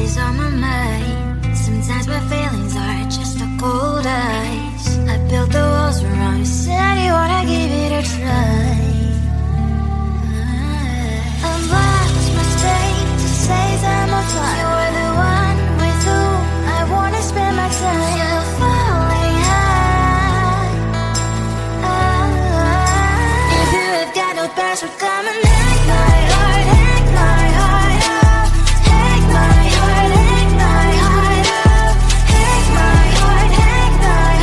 always on my mind. Sometimes my feelings are just a cold ice. I built the walls around you, said you wanna give it a try. I've lost my state to say time or time. You were the one with whom I wanna spend my time. You're falling high. If you have got no password, come and hack my heart, hack my heart up. Hack my heart, hack my heart up. Hack my heart, hack my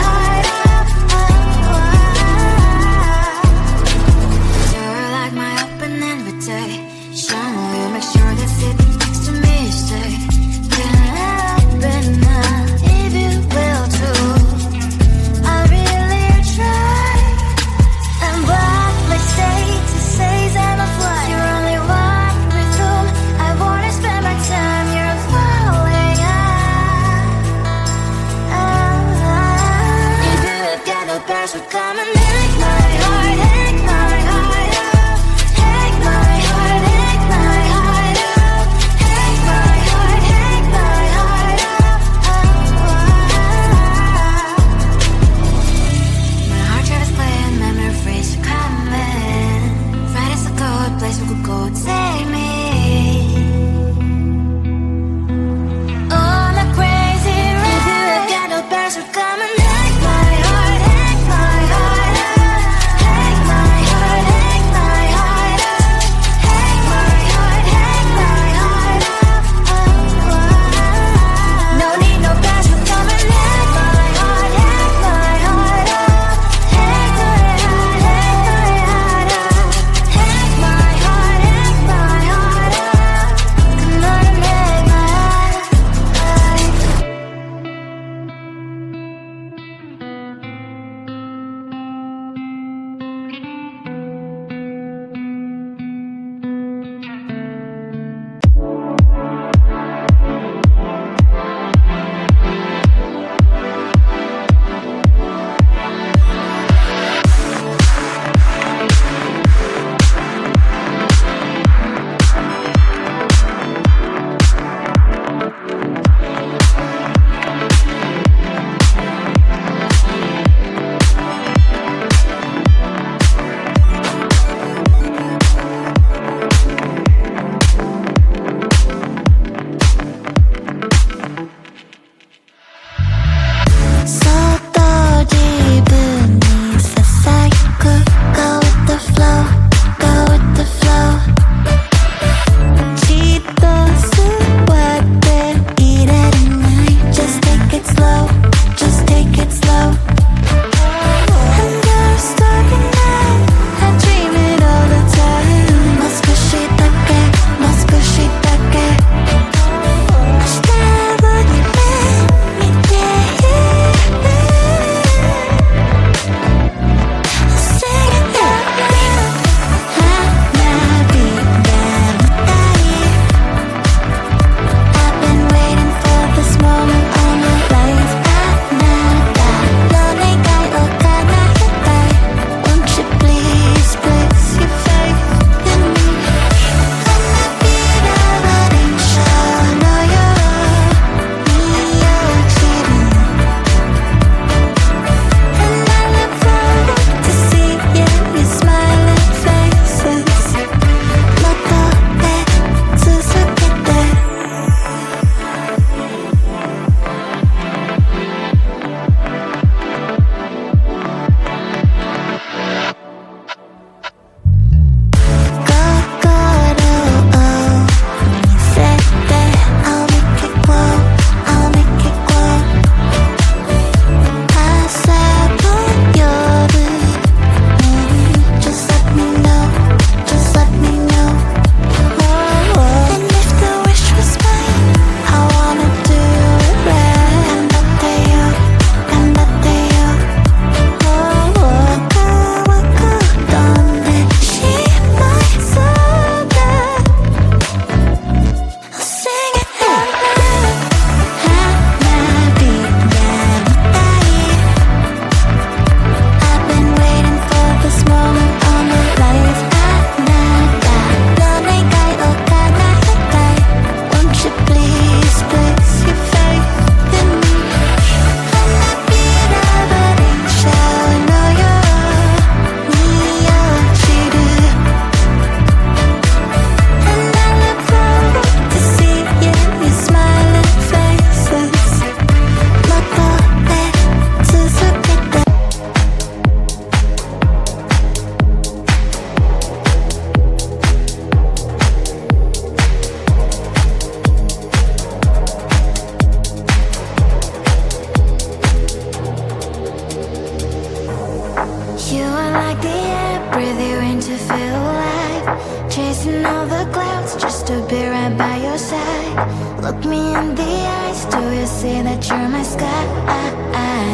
Look me in the eyes, do you see that you're my sky?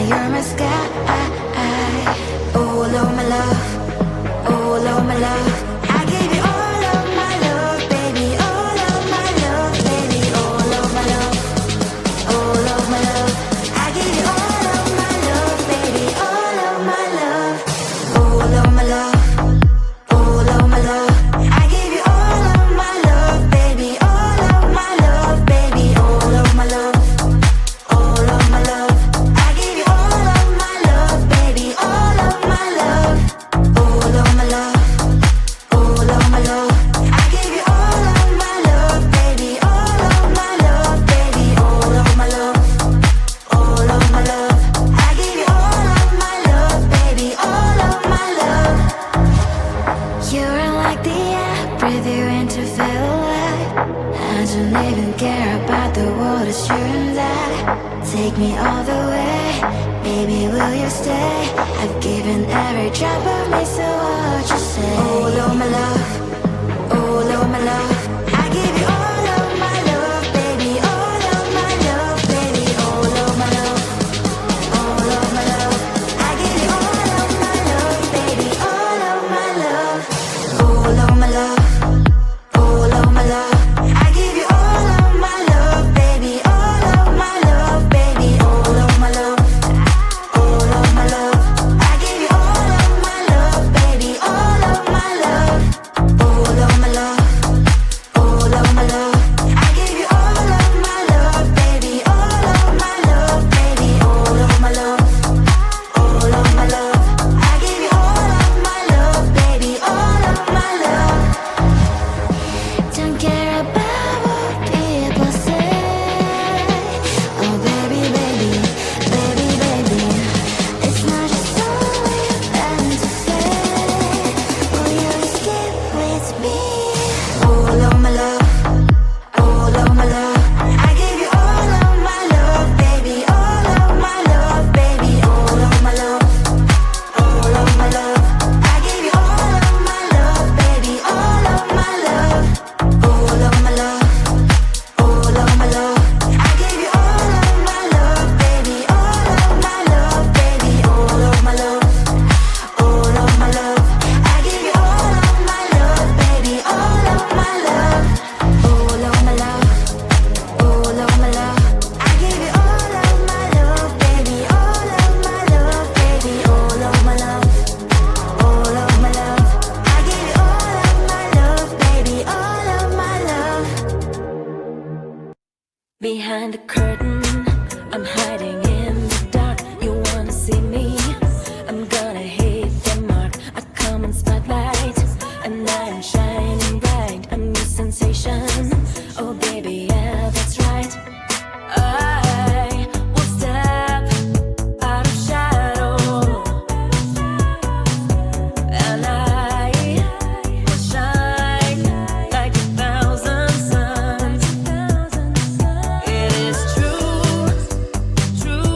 You're my sky. Oh Lord, my love, oh Lord, my love, I give you all of my love, baby, all of my love, baby, all of my love, all of my love, I give you all of my love, baby, all of my love, all of my love, all of my love, I give you all of my love, baby, all of my love, baby, all of my love, all of my love, I give you all of my love, baby, all of my love, all of my love, all of my love, I give you all of my love, baby, all of my love, baby, all of my love, all of my love, I give you all of my love, baby, all of my love. You're like the air, breathe you in to feel alive. I don't even care about the world, it's you and I. Take me all the way, baby, will you stay? I've given every drop of me, so what you say? Oh Lord, my love, oh Lord, my love, I give you all of my love, baby, all of my love, baby, all of my love, all of my love, I give you all of my love, baby, all of my love, all of my love, all of my love, I give you all of my love, baby, all of my love, baby, all of my love, all of my love, I give you all of my love, baby, all of my love, all of my love, all of my love, I give you all of my love, baby, all of my love, baby, all of my love, all of my love, I give you all of my love, baby, all of my love. Don't care about what people say. Oh baby, baby, baby, baby, it's not just only them to say. Will you skip with me? All of my love, all of my love, I give you all of my love, baby, all of my love, baby, all of my love, all of my love, I give you all of my love, baby, all of my love, all of my love, all of my love, I give you all of my love, baby, all of my love, baby, all of my love, all of my love, I give you all of my love, baby, all of my love, all of my love, all of my love, I give you all of my love, baby, all of my love, baby, all of my love, all of my love, I give you all of my love, baby, all of my love. Behind the curtain, I'm hiding in the dark. You wanna see me? I'm gonna hit the mark. I come in spotlight, and I'm shining bright. A new sensation. Oh baby, yeah, that's right. I will step out of shadow, and I will shine like 1,000 suns. It is true, true.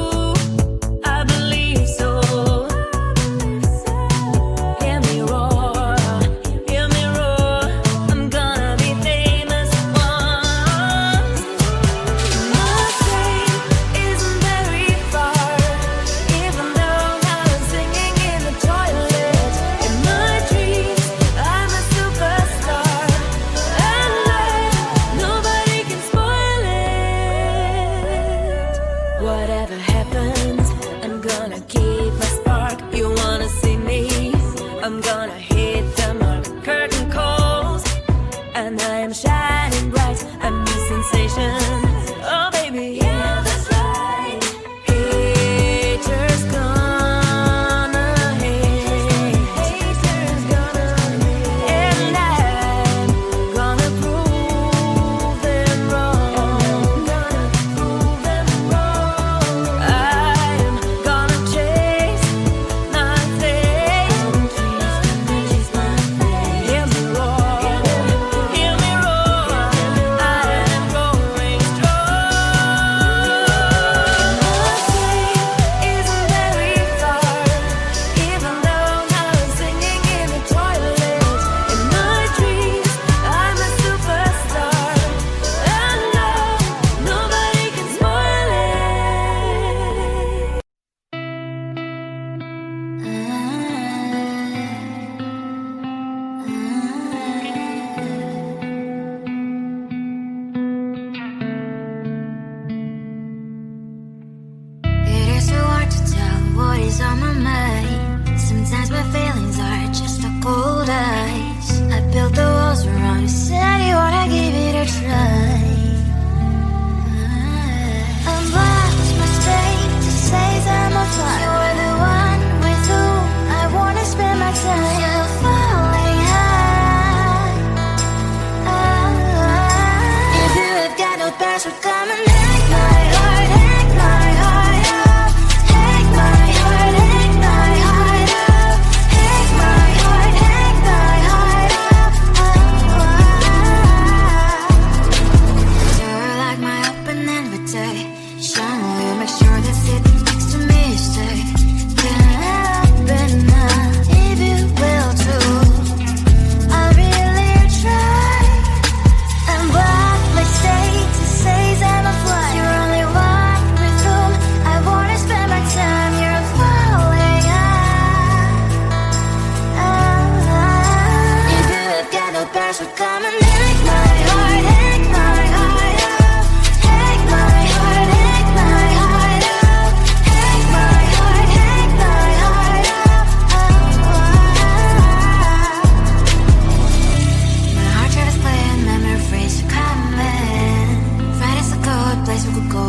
pressure, come and take my heart, take my heart out. Take my heart, take my heart out. Take my heart, take my heart out. You're like my open invitation. You make sure that sitting next to me stay. Can't open up if you will too. I really try. And what mistakes to say I'm a fly. You're only one with whom I wanna spend my time. You're falling out. If you have got no pressure, come and take my heart, take my heart out. Take my heart, take my heart out. Take my heart, take my heart out. My heart tries playing memory freeze coming. Friday's a good place we could go.